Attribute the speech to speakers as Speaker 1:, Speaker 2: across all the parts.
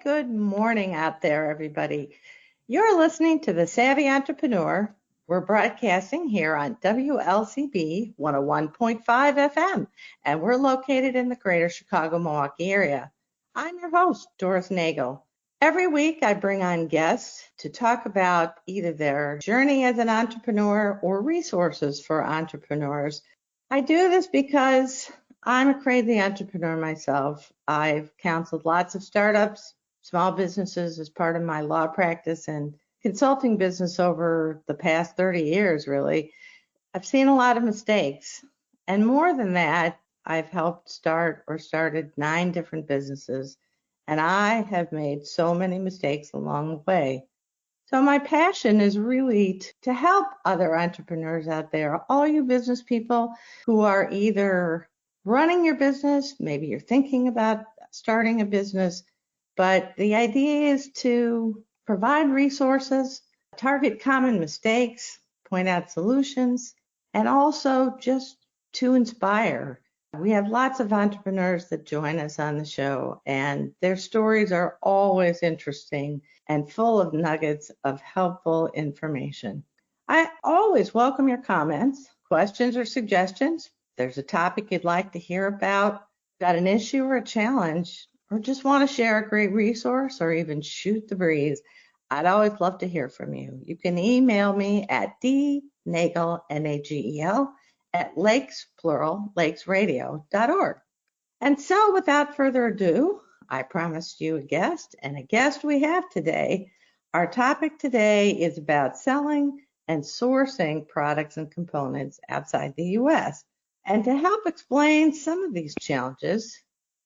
Speaker 1: Good morning out there, everybody. You're listening to The Savvy Entrepreneur. We're broadcasting here on WLCB 101.5 FM, and we're located in the greater Chicago-Milwaukee area. I'm your host, Doris Nagel. Every week, I bring on guests to talk about either their journey as an entrepreneur or resources for entrepreneurs. I do this because I'm a crazy entrepreneur myself. I've counseled lots of startups, small businesses as part of my law practice and consulting business over the past 30 years, really. I've seen a lot of mistakes. And more than that, I've helped start or started 9 different businesses. And I have made so many mistakes along the way. So my passion is really to help other entrepreneurs out there, all you business people who are either running your business, maybe you're thinking about starting a business, but the idea is to provide resources, target common mistakes, point out solutions, and also just to inspire. We have lots of entrepreneurs that join us on the show, and their stories are always interesting and full of nuggets of helpful information. I always welcome your comments, questions, or suggestions. If there's a topic you'd like to hear about, got an issue or a challenge, or just want to share a great resource or even shoot the breeze, I'd always love to hear from you. You can email me at dnagel, Nagel, at lakes, plural, lakesradio.org. And so without further ado, I promised you a guest, and a guest we have today. Our topic today is about selling and sourcing products and components outside the U.S. And to help explain some of these challenges,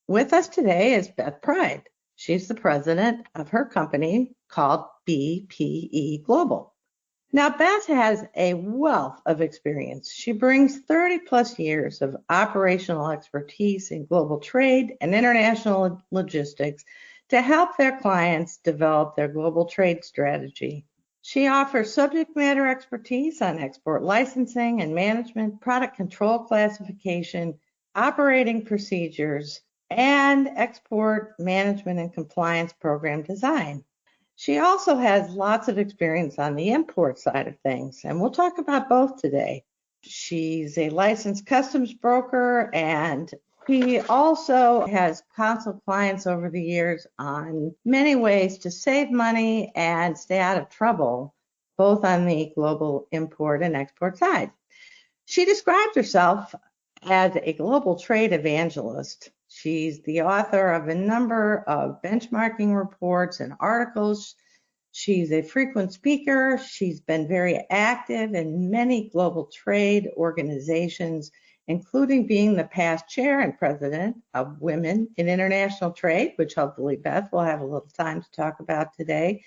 Speaker 1: with us today is Beth Pride. She's the president of her company called BPE Global. Now, Beth has a wealth of experience. She brings 30 plus years of operational expertise in global trade and international logistics to help their clients develop their global trade strategy. She offers subject matter expertise on export licensing and management, product control classification, operating procedures, and export management and compliance program design. She also has lots of experience on the import side of things, and we'll talk about both today. She's a licensed customs broker, and she also has counseled clients over the years on many ways to save money and stay out of trouble, both on the global import and export side. She describes herself as a global trade evangelist. She's the author of a number of benchmarking reports and articles. She's a frequent speaker. She's been very active in many global trade organizations, including being the past chair and president of Women in International Trade, which hopefully Beth will have a little time to talk about today.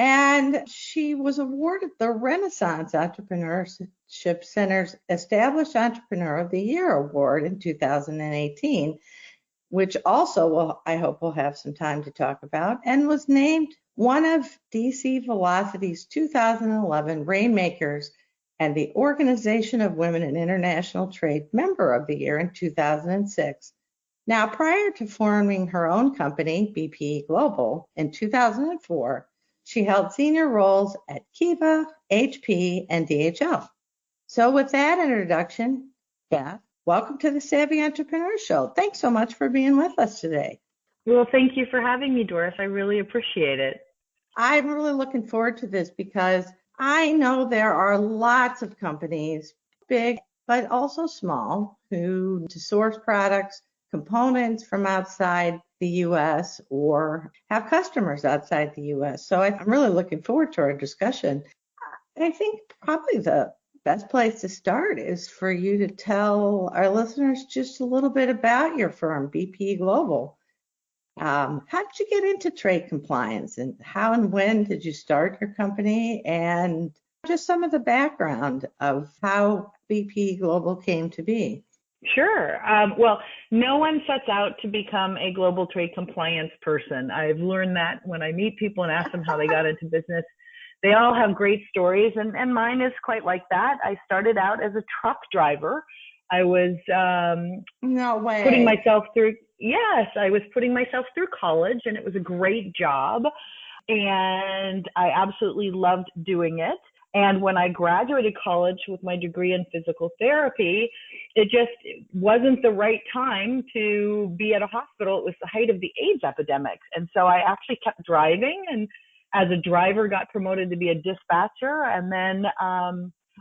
Speaker 1: And she was awarded the Renaissance Entrepreneurship Center's Established Entrepreneur of the Year Award in 2018, which also I hope we'll have some time to talk about, and was named one of DC Velocity's 2011 Rainmakers and the Organization of Women in International Trade Member of the Year in 2006. Now, prior to forming her own company, BPE Global, in 2004, she held senior roles at Kiva, HP, and DHL. So with that introduction, Beth, welcome to the Savvy Entrepreneur Show. Thanks so much for being with us today.
Speaker 2: Well, thank you for having me, Doris. I really appreciate it.
Speaker 1: I'm really looking forward to this because I know there are lots of companies, big but also small, who source products, components from outside the U.S. or have customers outside the U.S. So I'm really looking forward to our discussion. I think probably the best place to start is for you to tell our listeners just a little bit about your firm, BPE Global. How did you get into trade compliance, and how and when did you start your company, and just some of the background of how BPE Global came to be?
Speaker 2: Sure. Well, no one sets out to become a global trade compliance person. I've learned that when I meet people and ask them how they got into business. They all have great stories, and mine is quite like that. I started out as a truck driver I was
Speaker 1: No
Speaker 2: putting
Speaker 1: way.
Speaker 2: myself through, yes, I was putting myself through college, and it was a great job. And I absolutely loved doing it. And when I graduated college with my degree in physical therapy, it just wasn't the right time to be at a hospital. It was the height of the AIDS epidemic. And so I actually kept driving, and as a driver got promoted to be a dispatcher. And then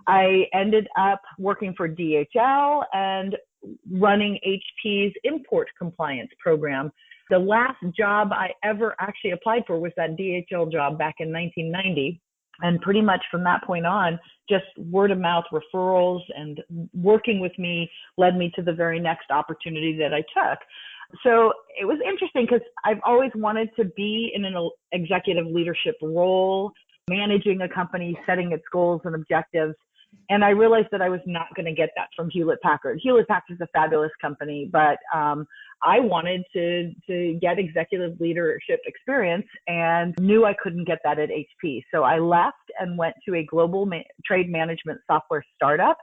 Speaker 2: I ended up working for DHL and running HP's import compliance program. The last job I ever actually applied for was that DHL job back in 1990. And pretty much from that point on, just word of mouth referrals and working with me led me to the very next opportunity that I took. So it was interesting because I've always wanted to be in an executive leadership role, managing a company, setting its goals and objectives. And I realized that I was not going to get that from Hewlett Packard. Hewlett Packard is a fabulous company, but I wanted to get executive leadership experience and knew I couldn't get that at HP. So I left and went to a global trade management software startup.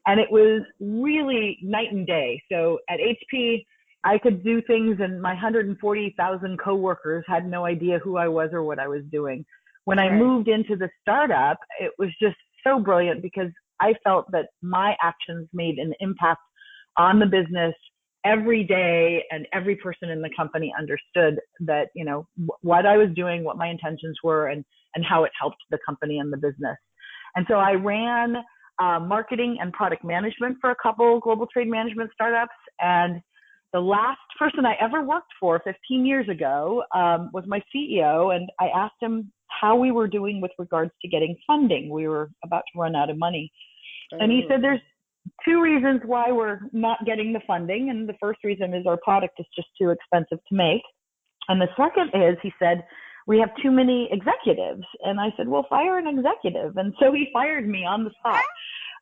Speaker 2: And it was really night and day. So at HP, I could do things, and my 140,000 coworkers had no idea who I was or what I was doing. When I moved into the startup, it was just so brilliant because I felt that my actions made an impact on the business every day, and every person in the company understood that, you know, what I was doing, what my intentions were, and how it helped the company and the business. And so I ran marketing and product management for a couple global trade management startups. And the last person I ever worked for 15 years ago was my CEO. And I asked him how we were doing with regards to getting funding. We were about to run out of money. And he said, there's two reasons why we're not getting the funding. And the first reason is our product is just too expensive to make. And the second is, he said, we have too many executives. And I said, well, fire an executive. And so he fired me on the spot.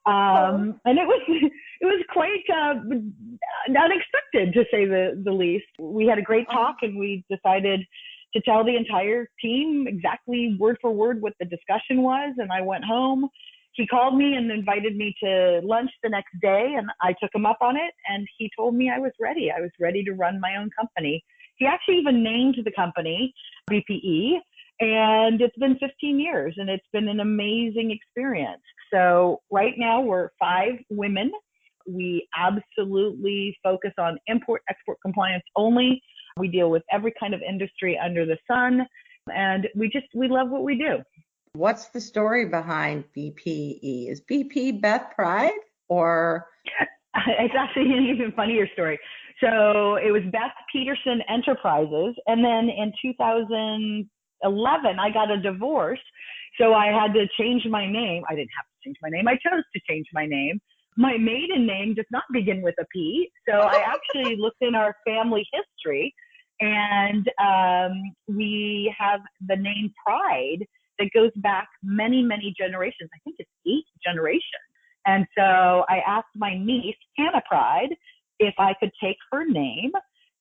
Speaker 2: And it was quite unexpected, to say the least. We had a great talk, and we decided to tell the entire team exactly word for word what the discussion was. And I went home. He called me and invited me to lunch the next day, and I took him up on it. And he told me I was ready. I was ready to run my own company. He actually even named the company BPE, and it's been 15 years, and it's been an amazing experience. So right now we're 5 women. We absolutely focus on import-export compliance only. We deal with every kind of industry under the sun, and we love what we do.
Speaker 1: What's the story behind BPE? Is BP Beth Pride, or?
Speaker 2: It's actually an even funnier story. So it was Beth Peterson Enterprises. And then in 2011, I got a divorce. So I had to change my name. I didn't have to change my name. I chose to change my name. My maiden name does not begin with a P. So I actually looked in our family history, and we have the name Pride that goes back many, many generations. I think it's 8 generations. And so I asked my niece, Hannah Pride, if I could take her name,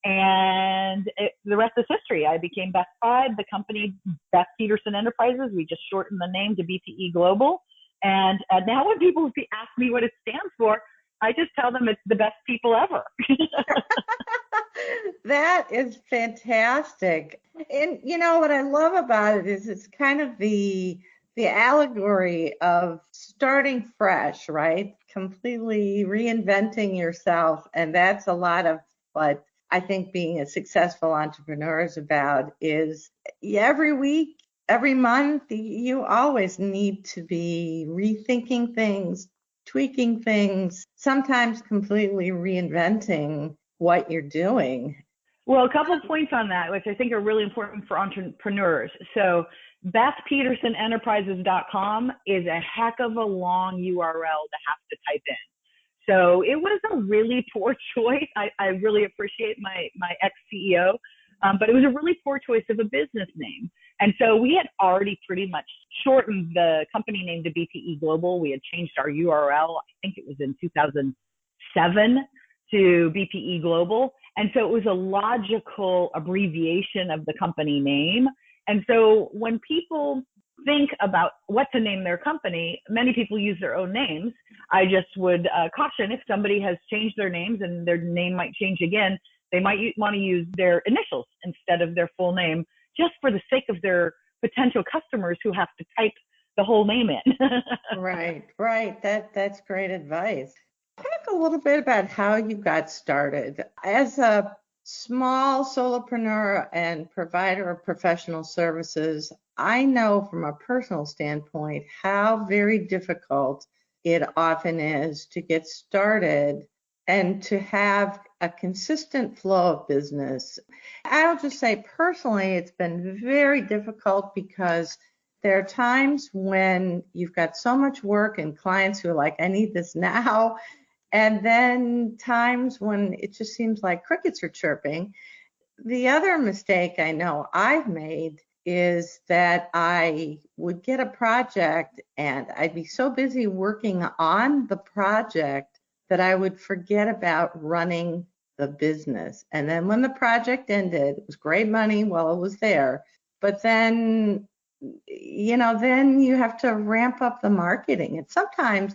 Speaker 2: and the rest is history. I became Beth Pride. The company, Beth Peterson Enterprises, we just shortened the name to BPE Global. And now when people ask me what it stands for, I just tell them it's the best people ever.
Speaker 1: That is fantastic. And you know what I love about it is it's kind of the allegory of starting fresh, right? Completely reinventing yourself. And that's a lot of what I think being a successful entrepreneur is about. Is every week, every month, you always need to be rethinking things, tweaking things, sometimes completely reinventing what you're doing.
Speaker 2: Well, a couple of points on that, which I think are really important for entrepreneurs. So BethPetersonEnterprises.com is a heck of a long URL to have to type in. So it was a really poor choice. I really appreciate my ex-CEO, but it was a really poor choice of a business name. And so we had already pretty much shortened the company name to BPE Global. We had changed our URL, I think it was in 2007, to BPE Global. And so it was a logical abbreviation of the company name. And so when people think about what to name their company, many people use their own names. I just would caution, if somebody has changed their names and their name might change again, they might want to use their initials instead of their full name, just for the sake of their potential customers who have to type the whole name in.
Speaker 1: Right. That's great advice. Talk a little bit about how you got started. As a small solopreneur and provider of professional services, I know from a personal standpoint how very difficult it often is to get started and to have a consistent flow of business. I'll just say personally, it's been very difficult because there are times when you've got so much work and clients who are like, I need this now. And then times when it just seems like crickets are chirping. The other mistake I know I've made is that I would get a project and I'd be so busy working on the project that I would forget about running the business. And then when the project ended, it was great money while it was there. But then, then you have to ramp up the marketing. And sometimes,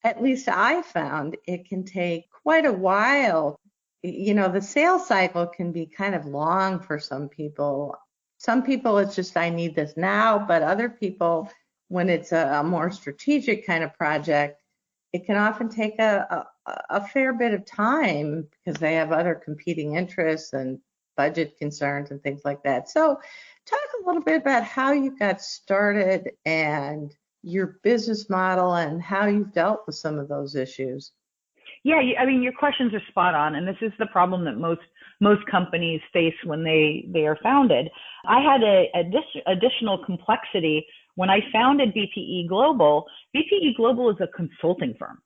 Speaker 1: at least I found, it can take quite a while. The sales cycle can be kind of long for some people. Some people, it's just, I need this now, but other people, when it's a more strategic kind of project, it can often take a fair bit of time because they have other competing interests and budget concerns and things like that. So talk a little bit about how you got started and your business model and how you've dealt with some of those issues.
Speaker 2: Yeah, I mean, your questions are spot on, and this is the problem that most companies face when they are founded. I had additional complexity when I founded BPE Global. BPE Global is a consulting firm.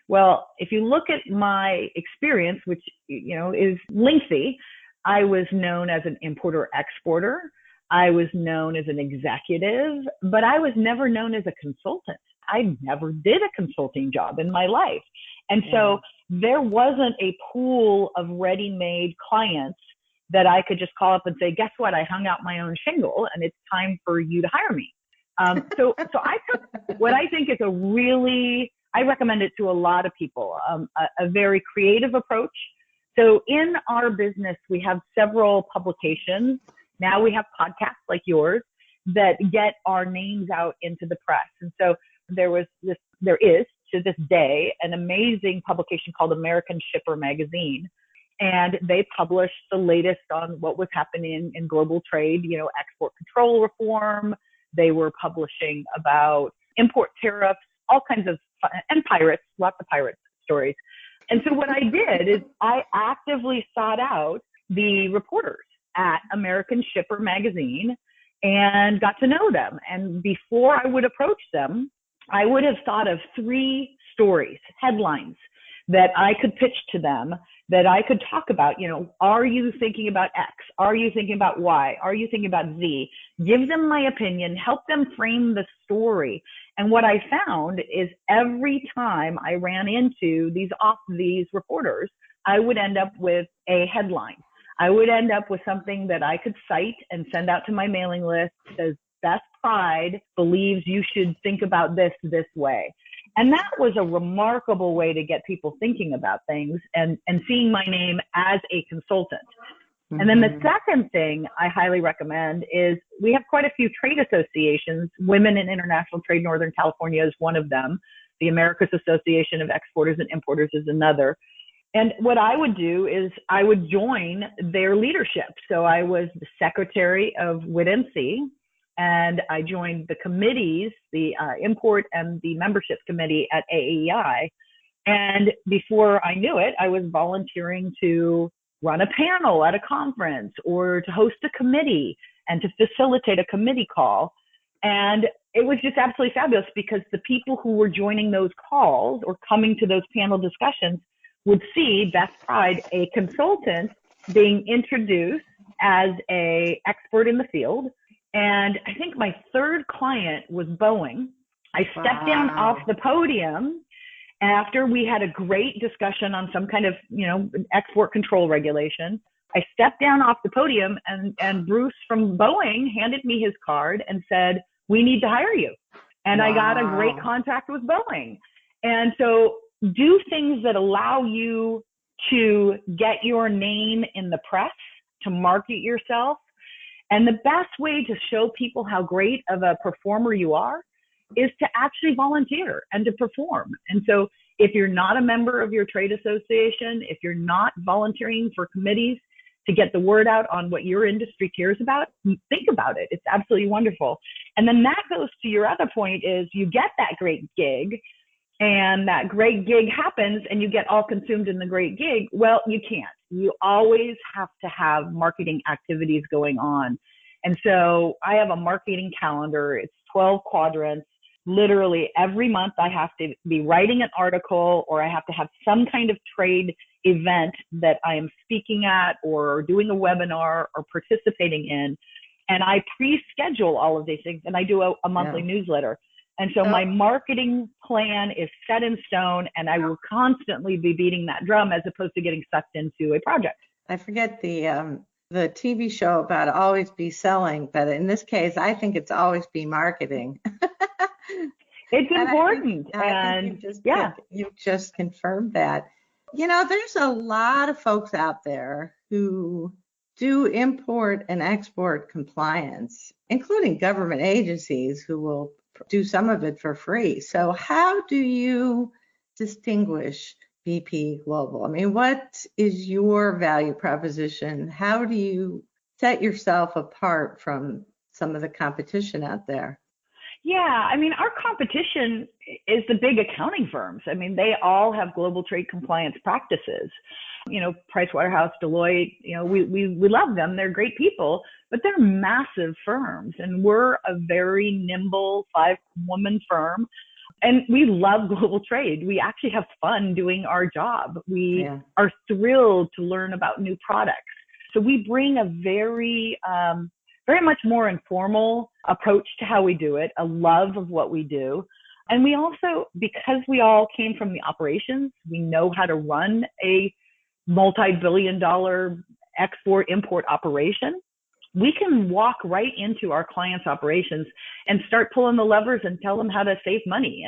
Speaker 2: Well, if you look at my experience, which is lengthy, I was known as an importer-exporter. I was known as an executive, but I was never known as a consultant. I never did a consulting job in my life. And so there wasn't a pool of ready-made clients that I could just call up and say, guess what? I hung out my own shingle and it's time for you to hire me. So I took what I think is I recommend it to a lot of people, a very creative approach. So in our business, we have several publications. Now we have podcasts like yours that get our names out into the press. And so there is to this day an amazing publication called American Shipper Magazine. And they published the latest on what was happening in global trade, export control reform. They were publishing about import tariffs, all kinds of, and pirates, lots of pirate stories. And so what I did is I actively sought out the reporters at American Shipper Magazine and got to know them. And before I would approach them, I would have thought of 3 stories, headlines that I could pitch to them, that I could talk about. Are you thinking about X? Are you thinking about Y? Are you thinking about Z? Give them my opinion, help them frame the story. And what I found is every time I ran into these reporters, I would end up with a headline. I would end up with something that I could cite and send out to my mailing list that says, Beth Pride believes you should think about this way. And that was a remarkable way to get people thinking about things and seeing my name as a consultant. Mm-hmm. And then the second thing I highly recommend is we have quite a few trade associations. Women in International Trade Northern California is one of them. The Americas Association of Exporters and Importers is another. And what I would do is I would join their leadership. So I was the secretary of WITNC, and I joined the committees, the import and the membership committee at AEI. And before I knew it, I was volunteering to run a panel at a conference or to host a committee and to facilitate a committee call. And it was just absolutely fabulous because the people who were joining those calls or coming to those panel discussions would see Beth Pride, a consultant, being introduced as an expert in the field. And I think my third client was Boeing. I stepped down off the podium after we had a great discussion on some kind of, export control regulation. I stepped down off the podium and Bruce from Boeing handed me his card and said, we need to hire you. And I got a great contract with Boeing. And so do things that allow you to get your name in the press, to market yourself. And the best way to show people how great of a performer you are is to actually volunteer and to perform. And so if you're not a member of your trade association, if you're not volunteering for committees to get the word out on what your industry cares about, think about it. It's absolutely wonderful. And then that goes to your other point is you get that great gig and that great gig happens and you get all consumed in the great gig. Well, you can't. You always have to have marketing activities going on. And so I have a marketing calendar. It's 12 quadrants. Literally every month I have to be writing an article or I have to have some kind of trade event that I am speaking at or doing a webinar or participating in. And I pre-schedule all of these things and I do a monthly newsletter. And so my marketing plan is set in stone and I will constantly be beating that drum as opposed to getting sucked into a project.
Speaker 1: I forget the TV show about always be selling, but in this case, I think it's always be marketing.
Speaker 2: It's important.
Speaker 1: I think you just confirmed that. You know, there's a lot of folks out there who do import and export compliance, including government agencies who will do some of it for free. So how do you distinguish BPE Global? I mean, what is your value proposition? How do you set yourself apart from some of the competition out there?
Speaker 2: Yeah, I mean, our competition is the big accounting firms. I mean, they all have global trade compliance practices. You know, Pricewaterhouse, Deloitte, you know, we love them. They're great people, but they're massive firms. And we're a very nimble 5-woman firm. And we love global trade. We actually have fun doing our job. We are thrilled to learn about new products. So we bring a very much more informal approach to how we do it, a love of what we do. And we also, because we all came from the operations, we know how to run a multi-billion-dollar export-import operation. We can walk right into our clients' operations and start pulling the levers and tell them how to save money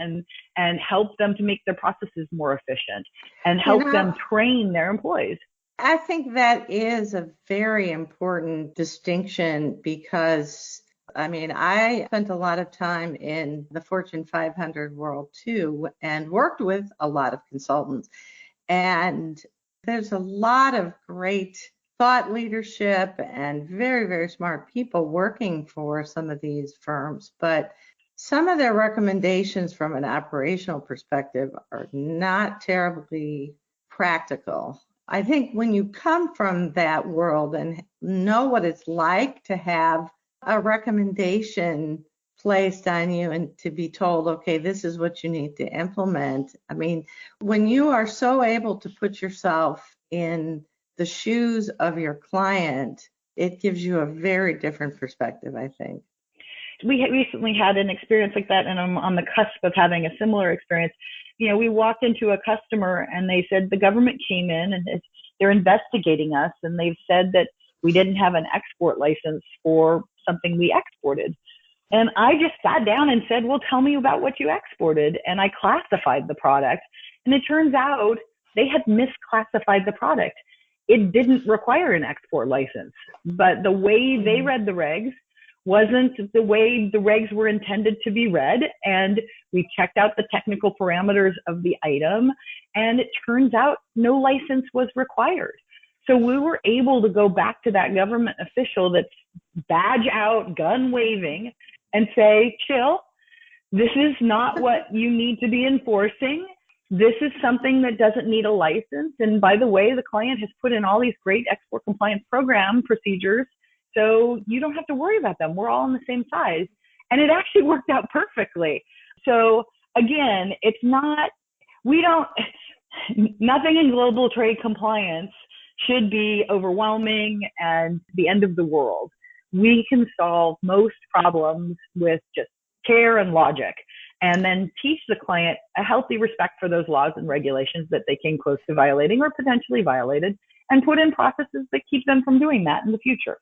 Speaker 2: and help them to make their processes more efficient and help them train their employees.
Speaker 1: I think that is a very important distinction because, I mean, I spent a lot of time in the Fortune 500 world too and worked with a lot of consultants. And there's a lot of great thought leadership and very, very smart people working for some of these firms. But some of their recommendations from an operational perspective are not terribly practical. I think when you come from that world and know what it's like to have a recommendation placed on you and to be told, okay, this is what you need to implement. I mean, when you are so able to put yourself in the shoes of your client, it gives you a very different perspective, I think.
Speaker 2: We recently had an experience like that, and I'm on the cusp of having a similar experience. You know, we walked into a customer and they said the government came in and they're investigating us, and they've said that we didn't have an export license for something we exported. And I just sat down and said, well, tell me about what you exported. And I classified the product. And it turns out they had misclassified the product. It didn't require an export license, but the way they read the regs wasn't the way the regs were intended to be read. And we checked out the technical parameters of the item, and it turns out no license was required. So we were able to go back to that government official that's badge out, gun waving, and say, chill, this is not what you need to be enforcing. This is something that doesn't need a license. And by the way, the client has put in all these great export compliance program procedures, so you don't have to worry about them. We're all on the same size. And it actually worked out perfectly. So again, it's not, nothing in global trade compliance should be overwhelming and the end of the world. We can solve most problems with just care and logic, and then teach the client a healthy respect for those laws and regulations that they came close to violating or potentially violated, and put in processes that keep them from doing that in the future.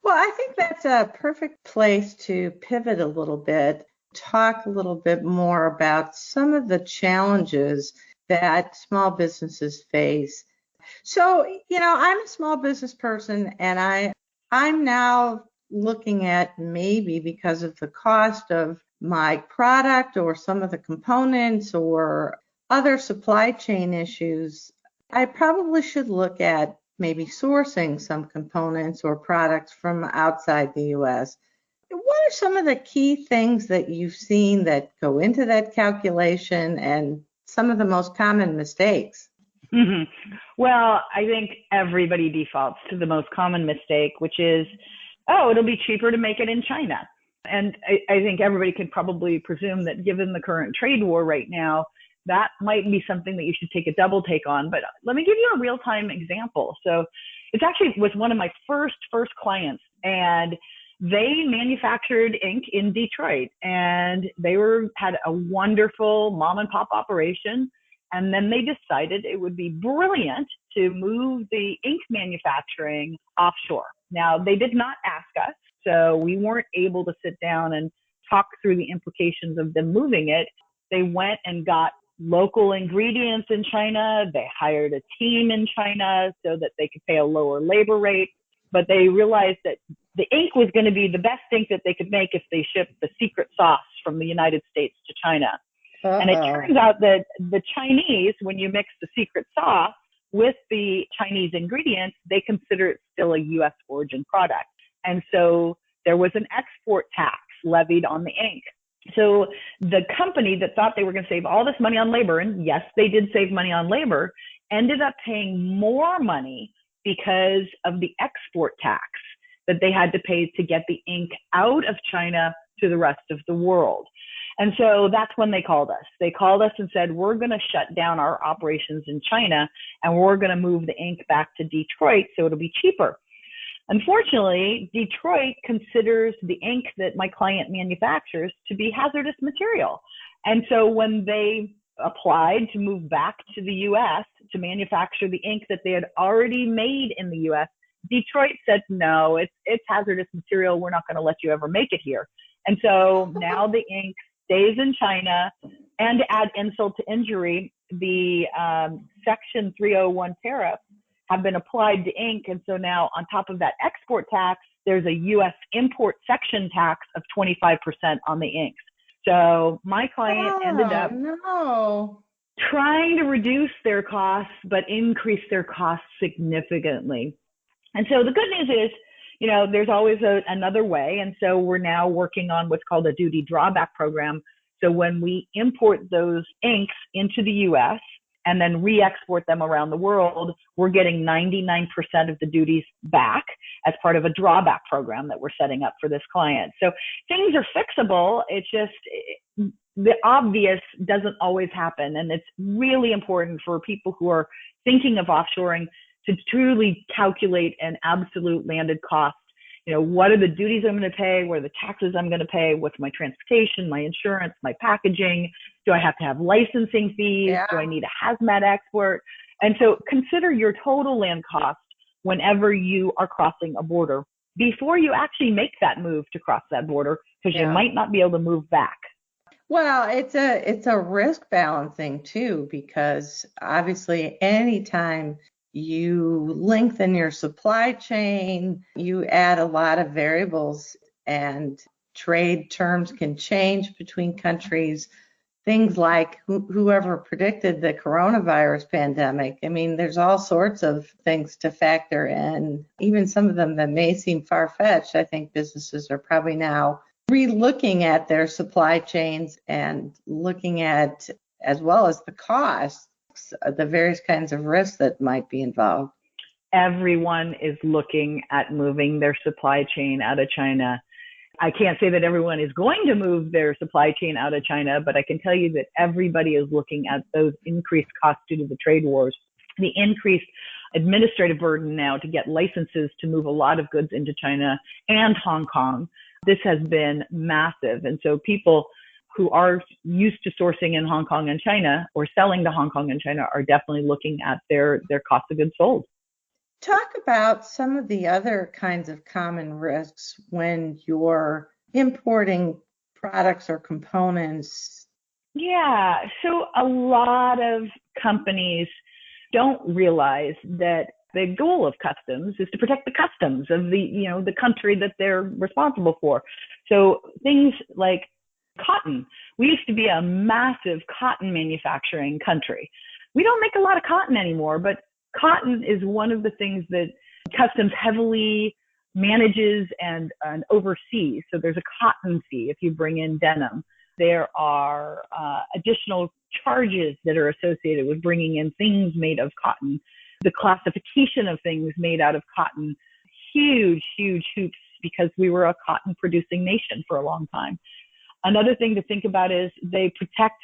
Speaker 1: Well, I think that's a perfect place to pivot a little bit, talk a little bit more about some of the challenges that small businesses face. So, I'm a small business person and I'm now looking at maybe because of the cost of my product or some of the components or other supply chain issues, I probably should look at maybe sourcing some components or products from outside the US. What are some of the key things that you've seen that go into that calculation and some of the most common mistakes?
Speaker 2: hmm Well, I think everybody defaults to the most common mistake, which is, oh, it'll be cheaper to make it in China. And I think everybody can probably presume that given the current trade war right now, that might be something that you should take a double take on. But let me give you a real time example. So it's actually was one of my first clients, and they manufactured ink in Detroit, and they had a wonderful mom and pop operation. And then they decided it would be brilliant to move the ink manufacturing offshore. Now, they did not ask us, so we weren't able to sit down and talk through the implications of them moving it. They went and got local ingredients in China. They hired a team in China so that they could pay a lower labor rate. But they realized that the ink was going to be the best ink that they could make if they shipped the secret sauce from the United States to China.
Speaker 1: Uh-oh.
Speaker 2: And it turns out that the Chinese, when you mix the secret sauce with the Chinese ingredients, they consider it still a U.S. origin product. And so there was an export tax levied on the ink. So the company that thought they were going to save all this money on labor, and yes, they did save money on labor, ended up paying more money because of the export tax that they had to pay to get the ink out of China to the rest of the world. And so that's when they called us. They called us and said, we're going to shut down our operations in China and we're going to move the ink back to Detroit so it'll be cheaper. Unfortunately, Detroit considers the ink that my client manufactures to be hazardous material. And so when they applied to move back to the U.S. to manufacture the ink that they had already made in the U.S., Detroit said, no, it's hazardous material. We're not going to let you ever make it here. And so now the ink stays in China, and to add insult to injury, the Section 301 tariffs have been applied to ink. And so now on top of that export tax, there's a U.S. import section tax of 25% on the inks. So my client ended up trying to reduce their costs, but increase their costs significantly. And so the good news is, there's always another way. And so we're now working on what's called a duty drawback program. So when we import those inks into the U.S. and then re-export them around the world, we're getting 99% of the duties back as part of a drawback program that we're setting up for this client. So things are fixable. It's just the obvious doesn't always happen. And it's really important for people who are thinking of offshoring to truly calculate an absolute landed cost. What are the duties I'm going to pay? What are the taxes I'm going to pay? What's my transportation, my insurance, my packaging? Do I have to have licensing fees?
Speaker 1: Yeah.
Speaker 2: Do I need a hazmat export? And so consider your total land cost whenever you are crossing a border before you actually make that move to cross that border, because you might not be able to move back.
Speaker 1: Well, it's a risk balancing too, because obviously anytime you lengthen your supply chain, you add a lot of variables, and trade terms can change between countries. Things like whoever predicted the coronavirus pandemic. I mean, there's all sorts of things to factor in, even some of them that may seem far-fetched. I think businesses are probably now re-looking at their supply chains and looking at, as well as the costs, the various kinds of risks that might be involved.
Speaker 2: Everyone is looking at moving their supply chain out of China. I can't say that everyone is going to move their supply chain out of China, but I can tell you that everybody is looking at those increased costs due to the trade wars, the increased administrative burden now to get licenses to move a lot of goods into China and Hong Kong. This has been massive. And so people who are used to sourcing in Hong Kong and China or selling to Hong Kong and China are definitely looking at their cost of goods sold.
Speaker 1: Talk about some of the other kinds of common risks when you're importing products or components.
Speaker 2: Yeah, so a lot of companies don't realize that the goal of customs is to protect the customs of the country that they're responsible for. So things like cotton. We used to be a massive cotton manufacturing country. We don't make a lot of cotton anymore, but cotton is one of the things that customs heavily manages and oversees. So there's a cotton fee if you bring in denim. There are additional charges that are associated with bringing in things made of cotton. The classification of things made out of cotton, huge, huge hoops because we were a cotton producing nation for a long time. Another thing to think about is they protect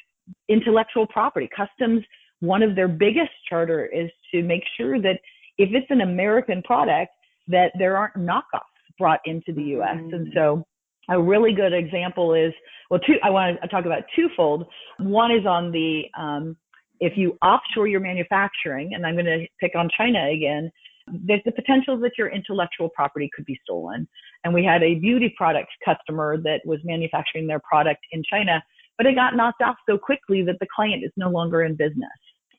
Speaker 2: intellectual property. Customs, one of their biggest charter is to make sure that if it's an American product, that there aren't knockoffs brought into the U.S. And so a really good example is, I want to talk about twofold. One is on the, if you offshore your manufacturing, and I'm going to pick on China again, there's the potential that your intellectual property could be stolen. And we had a beauty products customer that was manufacturing their product in China, but it got knocked off so quickly that the client is no longer in business.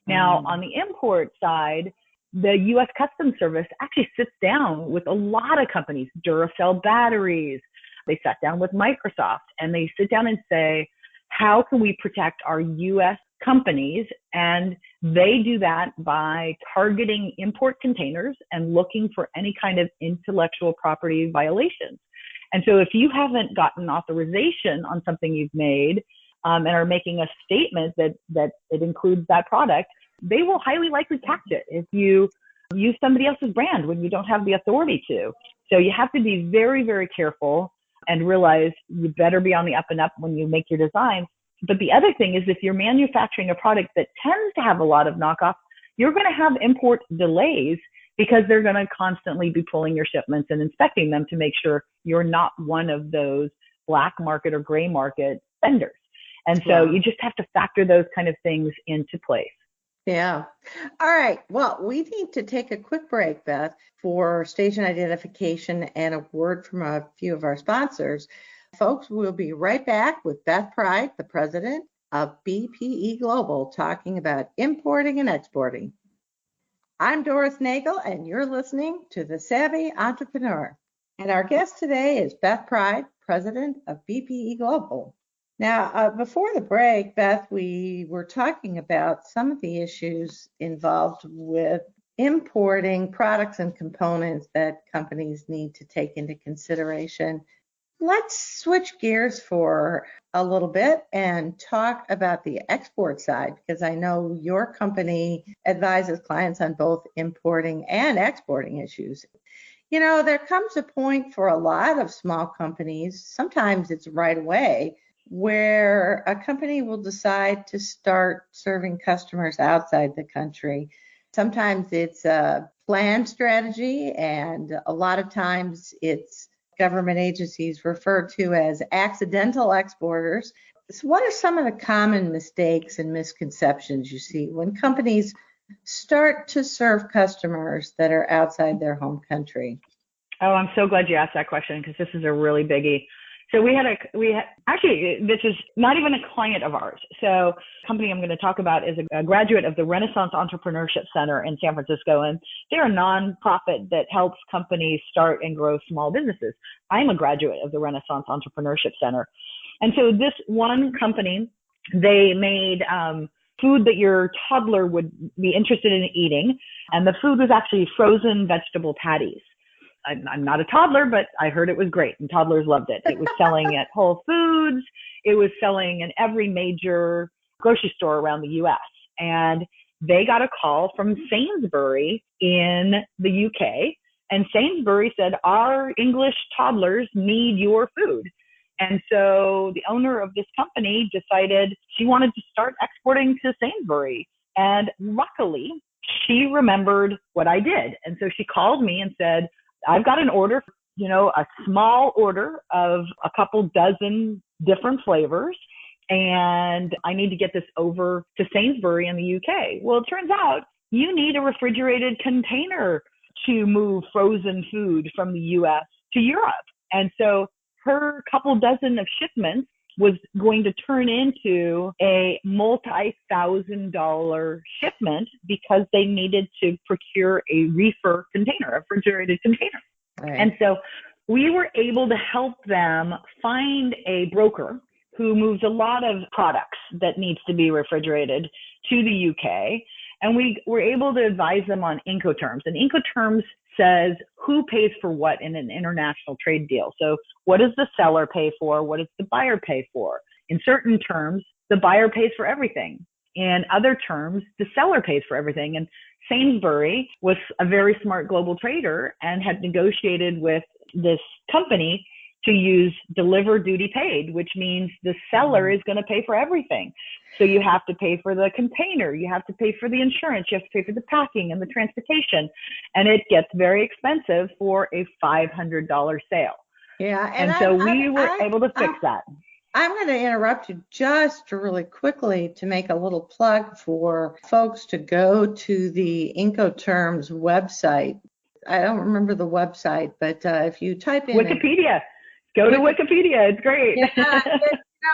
Speaker 2: Now, on the import side, the U.S. Customs Service actually sits down with a lot of companies, Duracell batteries. They sat down with Microsoft and they sit down and say, how can we protect our U.S. companies? And they do that by targeting import containers and looking for any kind of intellectual property violations. And so if you haven't gotten authorization on something you've made and are making a statement that it includes that product, they will highly likely catch it if you use somebody else's brand when you don't have the authority to. So you have to be very, very careful and realize you better be on the up and up when you make your designs. But the other thing is if you're manufacturing a product that tends to have a lot of knockoffs, you're going to have import delays because they're going to constantly be pulling your shipments and inspecting them to make sure you're not one of those black market or gray market vendors. And so you just have to factor those kind of things into place.
Speaker 1: Yeah. All right. Well, we need to take a quick break, Beth, for station identification and a word from a few of our sponsors. Folks, we'll be right back with Beth Pride, the president of BPE Global, talking about importing and exporting. I'm Doris Nagel, and you're listening to The Savvy Entrepreneur. And our guest today is Beth Pride, president of BPE Global. Now, before the break, Beth, we were talking about some of the issues involved with importing products and components that companies need to take into consideration. Let's switch gears for a little bit and talk about the export side, because I know your company advises clients on both importing and exporting issues. You know, there comes a point for a lot of small companies, sometimes it's right away, where a company will decide to start serving customers outside the country. Sometimes it's a planned strategy, and a lot of times it's government agencies referred to as accidental exporters. So what are some of the common mistakes and misconceptions you see when companies start to serve customers that are outside their home country?
Speaker 2: Oh, I'm so glad you asked that question because this is a really biggie. So actually, this is not even a client of ours. So the company I'm going to talk about is a graduate of the Renaissance Entrepreneurship Center in San Francisco. And they're a nonprofit that helps companies start and grow small businesses. I'm a graduate of the Renaissance Entrepreneurship Center. And so this one company, they made food that your toddler would be interested in eating. And the food was actually frozen vegetable patties. I'm not a toddler, but I heard it was great and toddlers loved it. It was selling at Whole Foods. It was selling in every major grocery store around the U.S. And they got a call from Sainsbury in the UK. And Sainsbury said, our English toddlers need your food. And so the owner of this company decided she wanted to start exporting to Sainsbury. And luckily, she remembered what I did. And so she called me and said, I've got an order, a small order of a couple dozen different flavors, and I need to get this over to Sainsbury in the UK. Well, it turns out you need a refrigerated container to move frozen food from the US to Europe. And so her couple dozen of shipments was going to turn into a multi-$1,000 shipment because they needed to procure a reefer container, a refrigerated container.
Speaker 1: Right.
Speaker 2: And so we were able to help them find a broker who moves a lot of products that needs to be refrigerated to the UK. And we were able to advise them on Incoterms. And Incoterms says who pays for what in an international trade deal. So what does the seller pay for? What does the buyer pay for? In certain terms, the buyer pays for everything. In other terms, the seller pays for everything. And Sainsbury was a very smart global trader and had negotiated with this company to use deliver duty paid, which means the seller is going to pay for everything. So you have to pay for the container, you have to pay for the insurance, you have to pay for the packing and the transportation, and it gets very expensive for a $500 sale.
Speaker 1: Yeah,
Speaker 2: and so we were able to fix that.
Speaker 1: I'm going to interrupt you just really quickly to make a little plug for folks to go to the Incoterms website. I don't remember the website, but if you type in
Speaker 2: Wikipedia, go to Wikipedia. It's great.
Speaker 1: Yeah,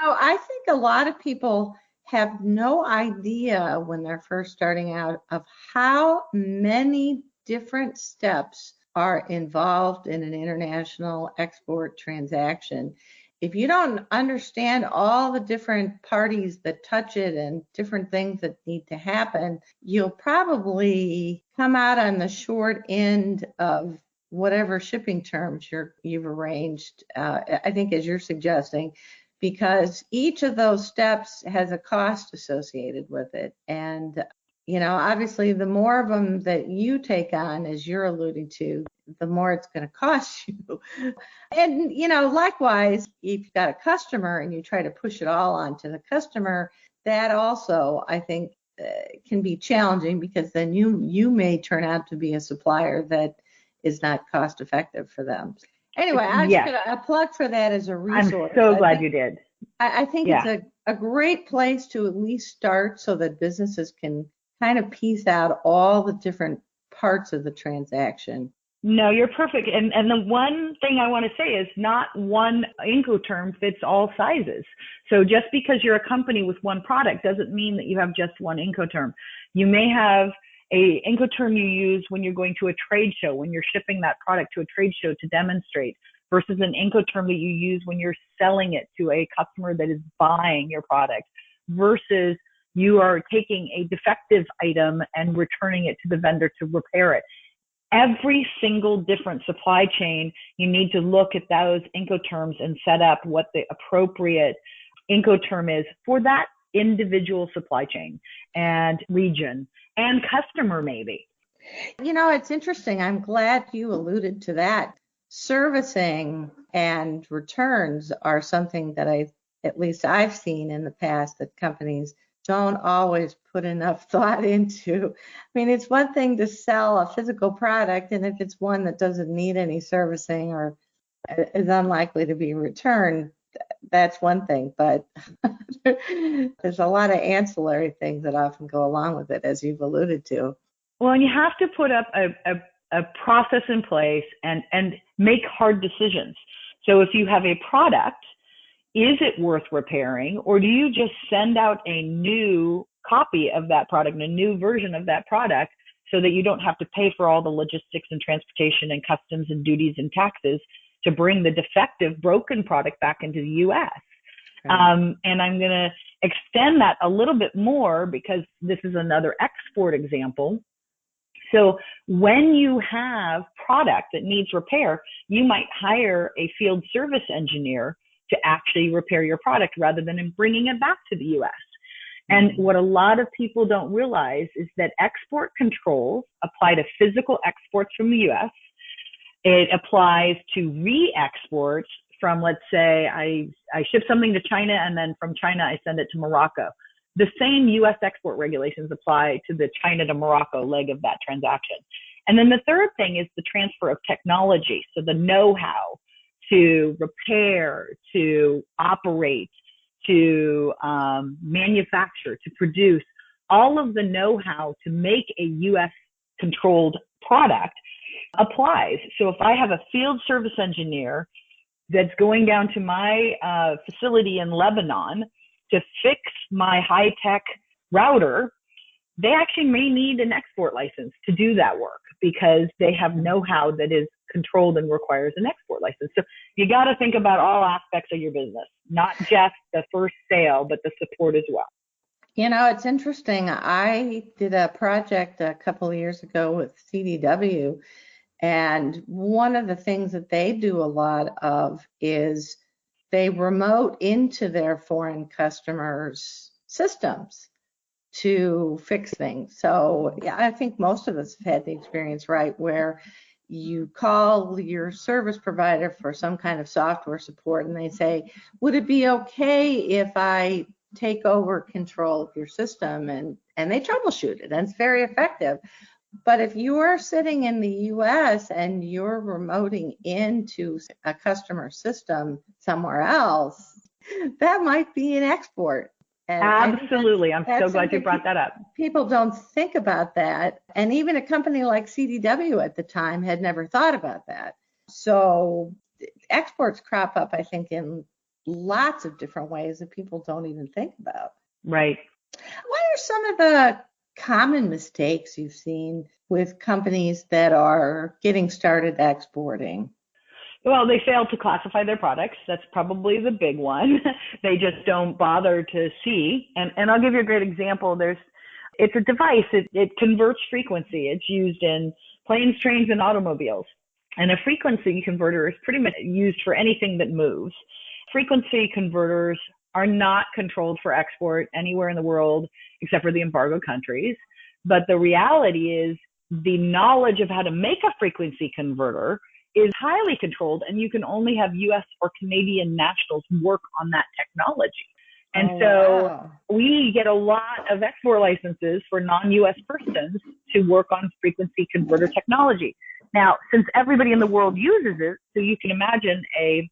Speaker 1: I think a lot of people have no idea when they're first starting out of how many different steps are involved in an international export transaction. If you don't understand all the different parties that touch it and different things that need to happen, you'll probably come out on the short end of whatever shipping terms you've arranged, I think as you're suggesting, because each of those steps has a cost associated with it. And, obviously the more of them that you take on, as you're alluding to, the more it's going to cost you. And, likewise, if you've got a customer and you try to push it all onto the customer, that also, I think, can be challenging because then you may turn out to be a supplier that is not cost effective for them. Anyway, I'm just going to plug for that as a resource.
Speaker 2: I'm so glad you did.
Speaker 1: I think it's a great place to at least start so that businesses can kind of piece out all the different parts of the transaction.
Speaker 2: No, you're perfect. And the one thing I want to say is not one Incoterm fits all sizes. So just because you're a company with one product doesn't mean that you have just one Incoterm. You may have a Incoterm you use when you're going to a trade show, when you're shipping that product to a trade show to demonstrate, versus an Incoterm that you use when you're selling it to a customer that is buying your product, versus you are taking a defective item and returning it to the vendor to repair it. Every single different supply chain, you need to look at those Incoterms and set up what the appropriate Incoterm is for that individual supply chain and region and customer maybe.
Speaker 1: It's interesting. I'm glad you alluded to that. Servicing and returns are something that at least I've seen in the past that companies don't always put enough thought into. I mean, it's one thing to sell a physical product, and if it's one that doesn't need any servicing or is unlikely to be returned, that's one thing. But there's a lot of ancillary things that often go along with it, as you've alluded to.
Speaker 2: Well, and you have to put up a process in place and make hard decisions. So if you have a product, is it worth repairing, or do you just send out a new copy of that product, a new version of that product, so that you don't have to pay for all the logistics and transportation and customs and duties and taxes to bring the defective, broken product back into the U.S.? Okay. And I'm going to extend that a little bit more because this is another export example. So when you have product that needs repair, you might hire a field service engineer to actually repair your product rather than bringing it back to the U.S. And what a lot of people don't realize is that export controls apply to physical exports from the U.S. It applies to re-exports from, let's say, I ship something to China and then from China I send it to Morocco. The same U.S. export regulations apply to the China to Morocco leg of that transaction. And then the third thing is the transfer of technology. So the know-how to repair, to operate, to manufacture, to produce, all of the know-how to make a U.S. controlled product applies. So if I have a field service engineer that's going down to my facility in Lebanon to fix my high-tech router, they actually may need an export license to do that work because they have know-how that is controlled and requires an export license. So you got to think about all aspects of your business, not just the first sale, but the support as well.
Speaker 1: It's interesting. I did a project a couple of years ago with CDW, and one of the things that they do a lot of is they remote into their foreign customers' systems to fix things. So yeah, I think most of us have had the experience, right, where you call your service provider for some kind of software support and they say, would it be okay if I take over control of your system? And they troubleshoot it, and it's very effective. But if you are sitting in the US and you're remoting into a customer system somewhere else, that might be an export. And
Speaker 2: absolutely. I'm so glad you brought that up.
Speaker 1: People don't think about that. And even a company like CDW at the time had never thought about that. So exports crop up, I think, in lots of different ways that people don't even think about.
Speaker 2: Right.
Speaker 1: What are some of the common mistakes you've seen with companies that are getting started exporting?
Speaker 2: Well, they fail to classify their products. That's probably the big one. They just don't bother to see. And I'll give you a great example. It's a device. It converts frequency. It's used in planes, trains, and automobiles. And a frequency converter is pretty much used for anything that moves. Frequency converters are not controlled for export anywhere in the world except for the embargo countries. But the reality is the knowledge of how to make a frequency converter is highly controlled, and you can only have U.S. or Canadian nationals work on that technology. And wow. We get a lot of export licenses for non-U.S. persons to work on frequency converter technology. Now, since everybody in the world uses it, so you can imagine a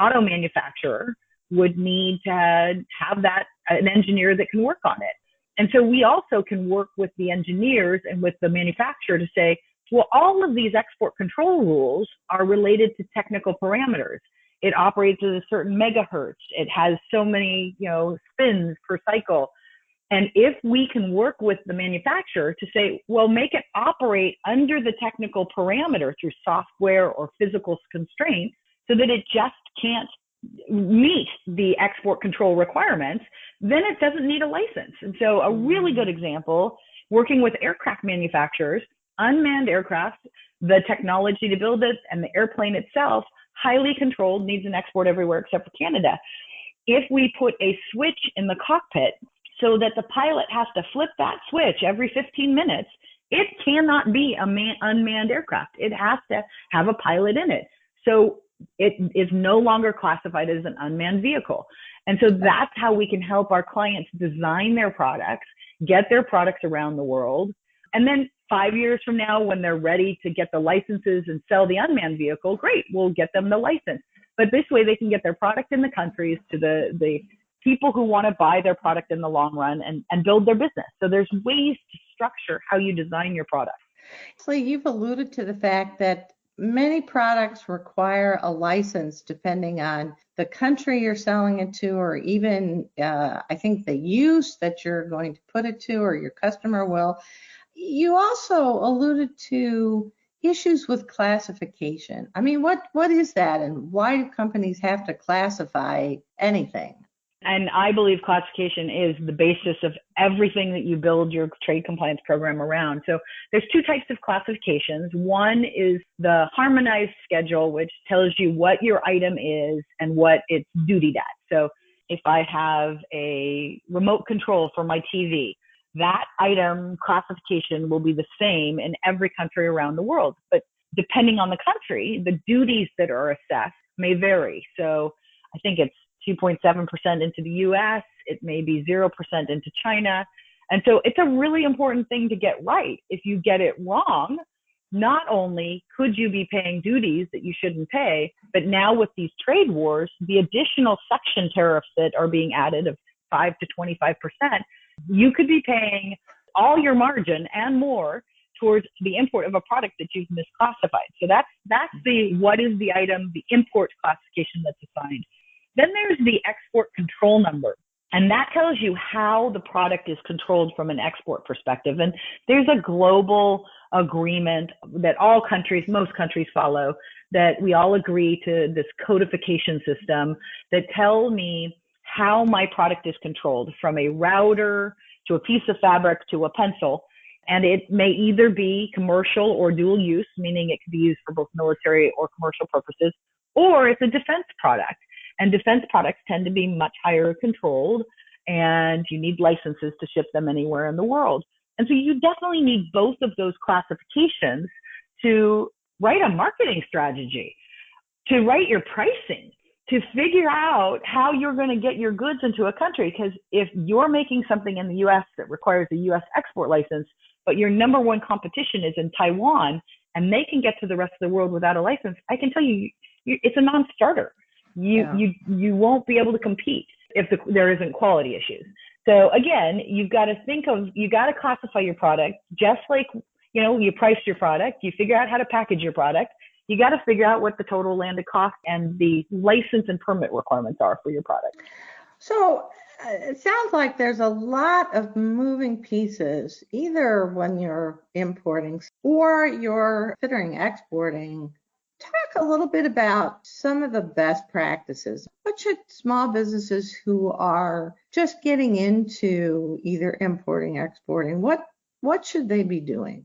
Speaker 2: auto manufacturer would need to have an engineer that can work on it. And so we also can work with the engineers and with the manufacturer to say, well, all of these export control rules are related to technical parameters. It operates at a certain megahertz. It has so many, spins per cycle. And if we can work with the manufacturer to say, well, make it operate under the technical parameter through software or physical constraints so that it just can't meet the export control requirements, then it doesn't need a license. And so a really good example, working with aircraft manufacturers, unmanned aircraft, the technology to build it and the airplane itself, highly controlled, needs an export everywhere except for Canada. If we put a switch in the cockpit so that the pilot has to flip that switch every 15 minutes, it cannot be an unmanned aircraft. It has to have a pilot in it. So it is no longer classified as an unmanned vehicle. And so that's how we can help our clients design their products, get their products around the world. And then 5 years from now, when they're ready to get the licenses and sell the unmanned vehicle, great, we'll get them the license. But this way they can get their product in the countries to the people who want to buy their product in the long run and build their business. So there's ways to structure how you design your product.
Speaker 1: So you've alluded to the fact that many products require a license depending on the country you're selling it to, or even I think the use that you're going to put it to, or your customer will. You also alluded to issues with classification. I mean, what is that, and why do companies have to classify anything?
Speaker 2: And I believe classification is the basis of everything that you build your trade compliance program around. So there's two types of classifications. One is the harmonized schedule, which tells you what your item is and what it's dutied at. So if I have a remote control for my TV, that item classification will be the same in every country around the world. But depending on the country, the duties that are assessed may vary. So I think it's 2.7% into the US, it may be 0% into China. And so it's a really important thing to get right. If you get it wrong, not only could you be paying duties that you shouldn't pay, but now with these trade wars, the additional section tariffs that are being added of 5 to 25%, you could be paying all your margin and more towards the import of a product that you've misclassified. So that's the what is the item, the import classification that's assigned. Then there's the export control number. And that tells you how the product is controlled from an export perspective. And there's a global agreement that most countries follow, that we all agree to this codification system that tell me how my product is controlled, from a router to a piece of fabric to a pencil. And it may either be commercial or dual use, meaning it can be used for both military or commercial purposes, or it's a defense product. And defense products tend to be much higher controlled, and you need licenses to ship them anywhere in the world. And so you definitely need both of those classifications to write a marketing strategy, to write your pricing, to figure out how you're going to get your goods into a country. Because if you're making something in the U.S. that requires a U.S. export license, but your number one competition is in Taiwan, and they can get to the rest of the world without a license, I can tell you, it's a non-starter. You won't be able to compete if there isn't quality issues. So again, you got to classify your product, just like, you price your product, you figure out how to package your product. You got to figure out what the total landed cost and the license and permit requirements are for your product.
Speaker 1: So it sounds like there's a lot of moving pieces, either when you're importing or you're considering exporting. Talk a little bit about some of the best practices. What should small businesses who are just getting into either importing, exporting, what should they be doing?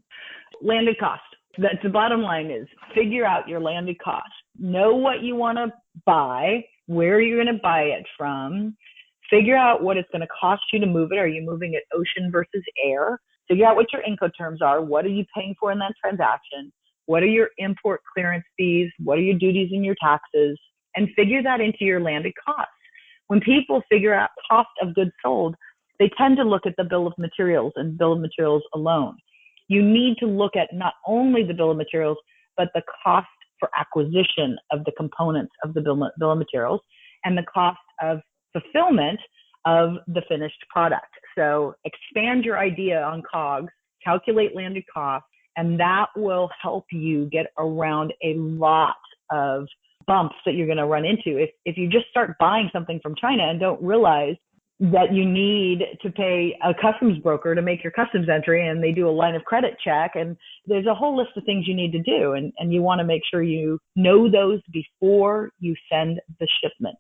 Speaker 2: Landed cost. That's the bottom line, is figure out your landed cost. Know what you want to buy, where you're going to buy it from. Figure out what it's going to cost you to move it. Are you moving it ocean versus air? Figure out what your Incoterms are. What are you paying for in that transaction? What are your import clearance fees? What are your duties and your taxes? And figure that into your landed costs. When people figure out cost of goods sold, they tend to look at the bill of materials and bill of materials alone. You need to look at not only the bill of materials, but the cost for acquisition of the components of the bill of materials and the cost of fulfillment of the finished product. So expand your idea on COGS, calculate landed costs, and that will help you get around a lot of bumps that you're going to run into. If you just start buying something from China and don't realize that you need to pay a customs broker to make your customs entry, and they do a line of credit check, and there's a whole list of things you need to do. And you want to make sure you know those before you send the shipment.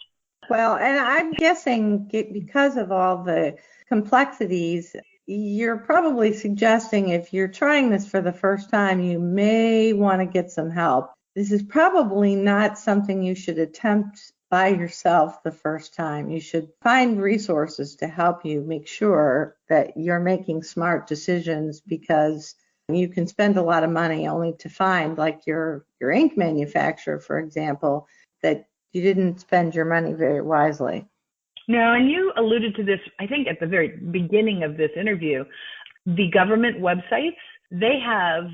Speaker 1: Well, and I'm guessing because of all the complexities, you're probably suggesting if you're trying this for the first time, you may want to get some help. This is probably not something you should attempt by yourself the first time. You should find resources to help you make sure that you're making smart decisions, because you can spend a lot of money only to find, like your ink manufacturer, for example, that you didn't spend your money very wisely.
Speaker 2: No, and you alluded to this, I think, at the very beginning of this interview. The government websites, they have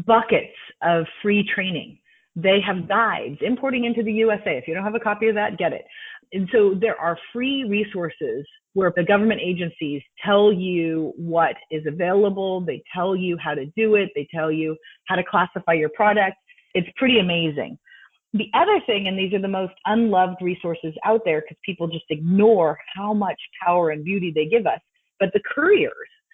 Speaker 2: buckets of free training. They have guides, importing into the USA. If you don't have a copy of that, get it. And so there are free resources where the government agencies tell you what is available. They tell you how to do it. They tell you how to classify your product. It's pretty amazing. The other thing, and these are the most unloved resources out there because people just ignore how much power and beauty they give us, but the couriers,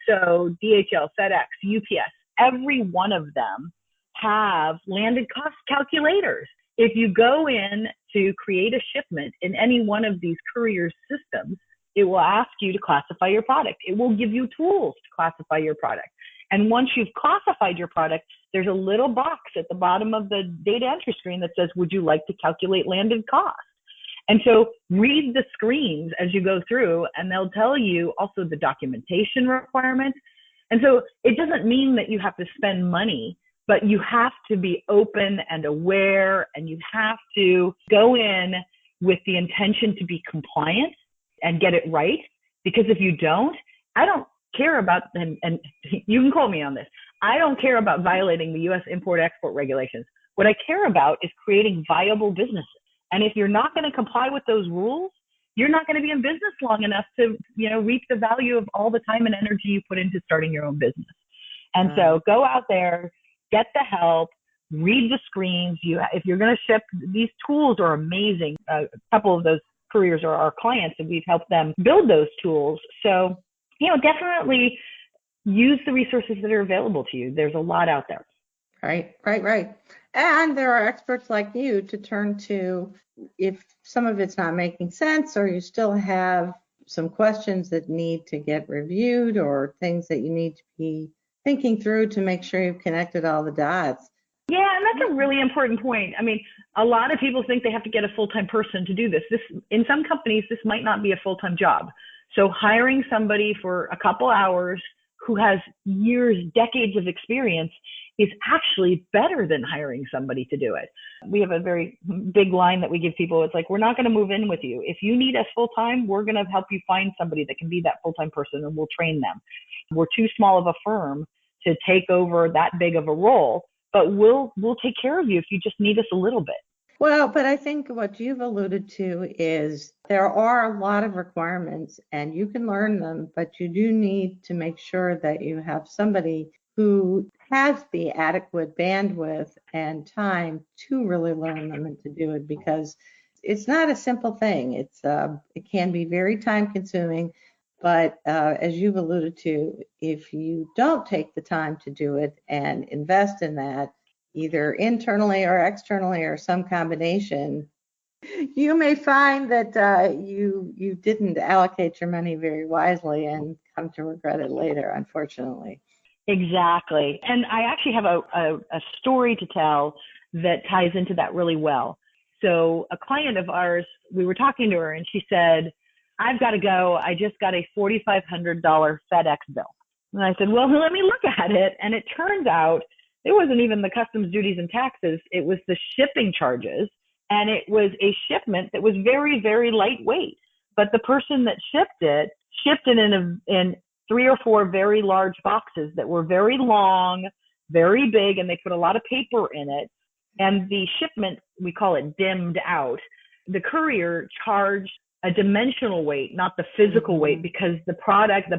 Speaker 2: so DHL, FedEx, UPS, every one of them have landed cost calculators. If you go in to create a shipment in any one of these courier systems, it will ask you to classify your product. It will give you tools to classify your product. And once you've classified your product, there's a little box at the bottom of the data entry screen that says, would you like to calculate landed cost? And so read the screens as you go through, and they'll tell you also the documentation requirements. And so it doesn't mean that you have to spend money, but you have to be open and aware, and you have to go in with the intention to be compliant and get it right. Because if you don't, I don't care about, and you can quote me on this, I don't care about violating the U.S. import-export regulations. What I care about is creating viable businesses. And if you're not going to comply with those rules, you're not going to be in business long enough to, reap the value of all the time and energy you put into starting your own business. And so go out there, get the help, read the screens. If you're going to ship, these tools are amazing. A couple of those couriers are our clients, and we've helped them build those tools. So, definitely use the resources that are available to you. There's a lot out there.
Speaker 1: Right. And there are experts like you to turn to if some of it's not making sense or you still have some questions that need to get reviewed or things that you need to be thinking through to make sure you've connected all the dots.
Speaker 2: Yeah, and that's a really important point. I mean, a lot of people think they have to get a full-time person to do this. In some companies, this might not be a full-time job. So hiring somebody for a couple hours who has years, decades of experience is actually better than hiring somebody to do it. We have a very big line that we give people. It's like, we're not going to move in with you. If you need us full-time, we're going to help you find somebody that can be that full-time person, and we'll train them. We're too small of a firm to take over that big of a role, but we'll take care of you if you just need us a little bit.
Speaker 1: Well, but I think what you've alluded to is there are a lot of requirements and you can learn them, but you do need to make sure that you have somebody who has the adequate bandwidth and time to really learn them and to do it, because it's not a simple thing. It can be very time consuming, but as you've alluded to, if you don't take the time to do it and invest in that, either internally or externally or some combination, you may find that you didn't allocate your money very wisely and come to regret it later, unfortunately.
Speaker 2: Exactly. And I actually have a story to tell that ties into that really well. So a client of ours, we were talking to her and she said, I've got to go. I just got a $4,500 FedEx bill. And I said, well, let me look at it. And it turns out it wasn't even the customs duties and taxes. It was the shipping charges. And it was a shipment that was very, very lightweight. But the person that shipped it in 3 or 4 very large boxes that were very long, very big, and they put a lot of paper in it. And the shipment, we call it dimmed out. The courier charged a dimensional weight, not the physical weight, because the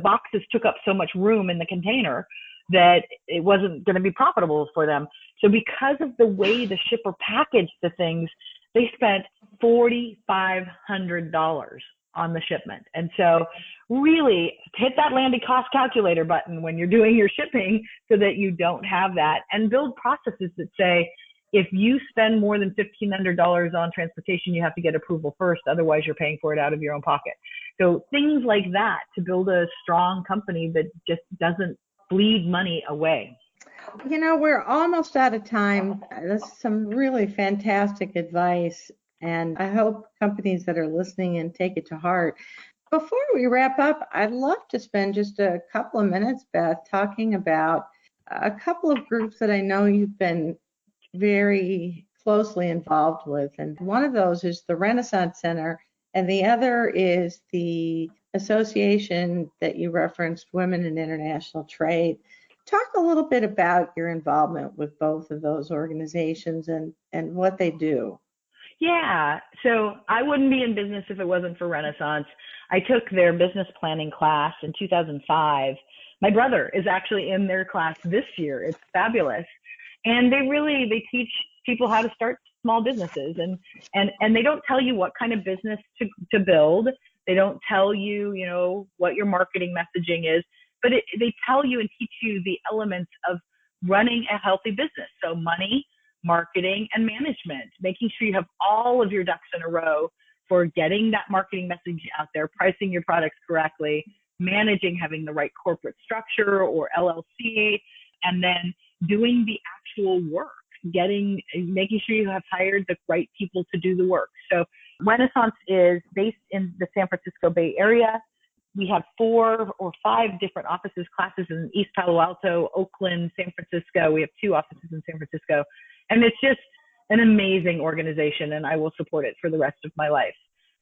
Speaker 2: boxes took up so much room in the container that it wasn't going to be profitable for them. So because of the way the shipper packaged the things, they spent $4,500 on the shipment. And so really hit that landed cost calculator button when you're doing your shipping so that you don't have that, and build processes that say, if you spend more than $1,500 on transportation, you have to get approval first. Otherwise, you're paying for it out of your own pocket. So things like that to build a strong company that just doesn't bleed money away.
Speaker 1: We're almost out of time. That's some really fantastic advice, and I hope companies that are listening and take it to heart. Before we wrap up, I'd love to spend just a couple of minutes, Beth, talking about a couple of groups that I know you've been very closely involved with. And one of those is the Renaissance Center, and the other is the association that you referenced, Women in International Trade. Talk a little bit about your involvement with both of those organizations and what they do.
Speaker 2: Yeah, so I wouldn't be in business if it wasn't for Renaissance. I took their business planning class in 2005. My brother is actually in their class this year. It's fabulous. And they teach people how to start small businesses, and they don't tell you what kind of business to build. They don't tell you, what your marketing messaging is, but they tell you and teach you the elements of running a healthy business. So money, marketing, and management, making sure you have all of your ducks in a row for getting that marketing message out there, pricing your products correctly, managing, having the right corporate structure or LLC, and then doing the actual work, making sure you have hired the right people to do the work. So Renaissance is based in the San Francisco Bay Area. We have 4 or 5 different classes in East Palo Alto, Oakland, San Francisco. We have 2 offices in San Francisco. And it's just an amazing organization, and I will support it for the rest of my life.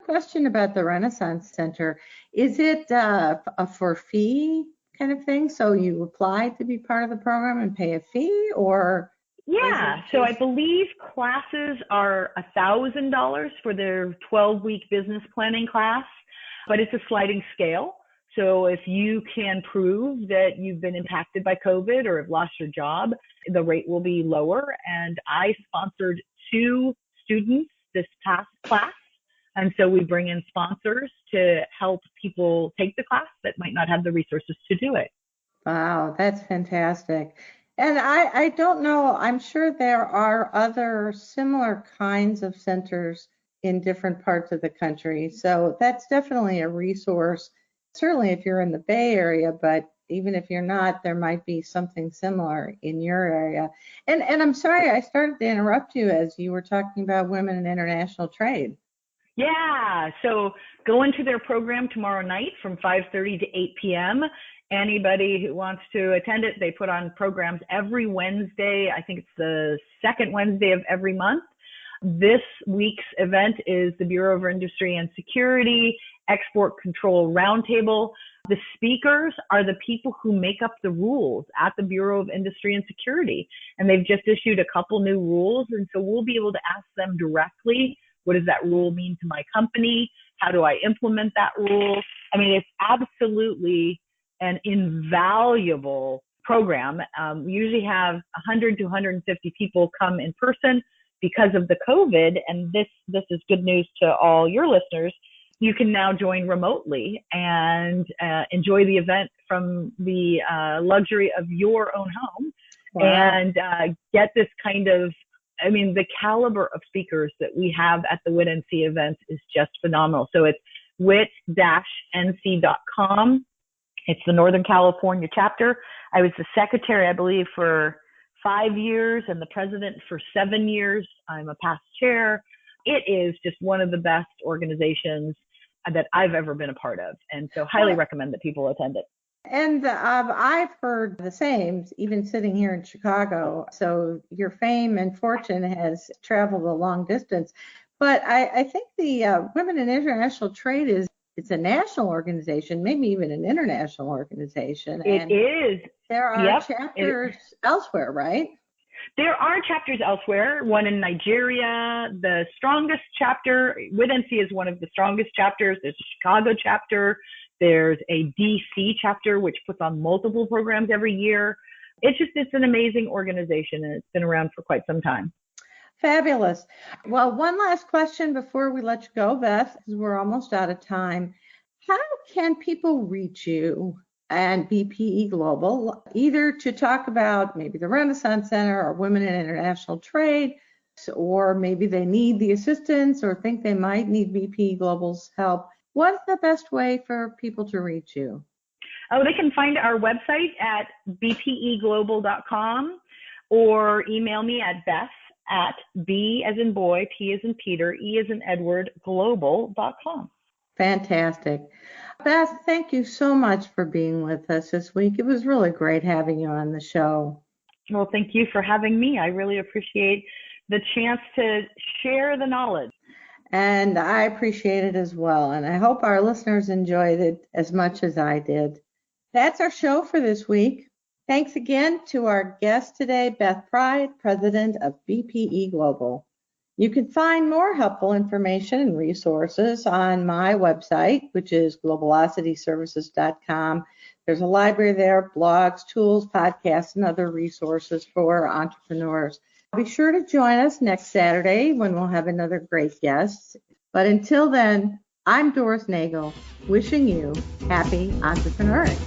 Speaker 1: Question about the Renaissance Center. Is it a for fee kind of thing? So you apply to be part of the program and pay a fee, or?
Speaker 2: Yeah, so I believe classes are $1,000 for their 12-week business planning class, but it's a sliding scale. So if you can prove that you've been impacted by COVID or have lost your job, the rate will be lower. And I sponsored 2 students this past class. And so we bring in sponsors to help people take the class that might not have the resources to do it.
Speaker 1: Wow, that's fantastic. And I don't know, I'm sure there are other similar kinds of centers in different parts of the country. So that's definitely a resource, certainly if you're in the Bay Area, but even if you're not, there might be something similar in your area. And I'm sorry, I started to interrupt you as you were talking about women in international trade.
Speaker 2: Yeah, so go into their program tomorrow night from 5:30 to 8 p.m. Anybody who wants to attend it, they put on programs every Wednesday. I think it's the second Wednesday of every month. This week's event is the Bureau of Industry and Security Export Control Roundtable. The speakers are the people who make up the rules at the Bureau of Industry and Security. And they've just issued a couple new rules. And so we'll be able to ask them directly, what does that rule mean to my company? How do I implement that rule? I mean, it's absolutely an invaluable program. We usually have 100 to 150 people come in person because of the COVID. And this is good news to all your listeners. You can now join remotely and enjoy the event from the luxury of your own home. Wow. And get this kind of, I mean, the caliber of speakers that we have at the WIT-NC event is just phenomenal. So it's wit-nc.com. It's the Northern California chapter. I was the secretary, I believe, for 5 years and the president for 7 years. I'm a past chair. It is just one of the best organizations that I've ever been a part of. And so highly recommend that people attend it.
Speaker 1: And I've heard the same, even sitting here in Chicago. So your fame and fortune has traveled a long distance. But I think the Women in International Trade it's a national organization, maybe even an international organization.
Speaker 2: It is.
Speaker 1: There are chapters elsewhere, right?
Speaker 2: There are chapters elsewhere, one in Nigeria. The strongest chapter, WIT-NC is one of the strongest chapters. There's a Chicago chapter. There's a DC chapter, which puts on multiple programs every year. It's an amazing organization, and it's been around for quite some time.
Speaker 1: Fabulous. Well, one last question before we let you go, Beth, because we're almost out of time. How can people reach you and BPE Global, either to talk about maybe the Renaissance Center or Women in International Trade, or maybe they need the assistance or think they might need BPE Global's help? What's the best way for people to reach you?
Speaker 2: Oh, they can find our website at bpeglobal.com or email me at Beth@B as in boy, P as in Peter, E as in Edward, global.com.
Speaker 1: Fantastic. Beth, thank you so much for being with us this week. It was really great having you on the show.
Speaker 2: Well, thank you for having me. I really appreciate the chance to share the knowledge.
Speaker 1: And I appreciate it as well. And I hope our listeners enjoyed it as much as I did. That's our show for this week. Thanks again to our guest today, Beth Pride, President of BPE Global. You can find more helpful information and resources on my website, which is globalocityservices.com. There's a library there, blogs, tools, podcasts, and other resources for entrepreneurs. Be sure to join us next Saturday when we'll have another great guest. But until then, I'm Doris Nagel, wishing you happy entrepreneuring.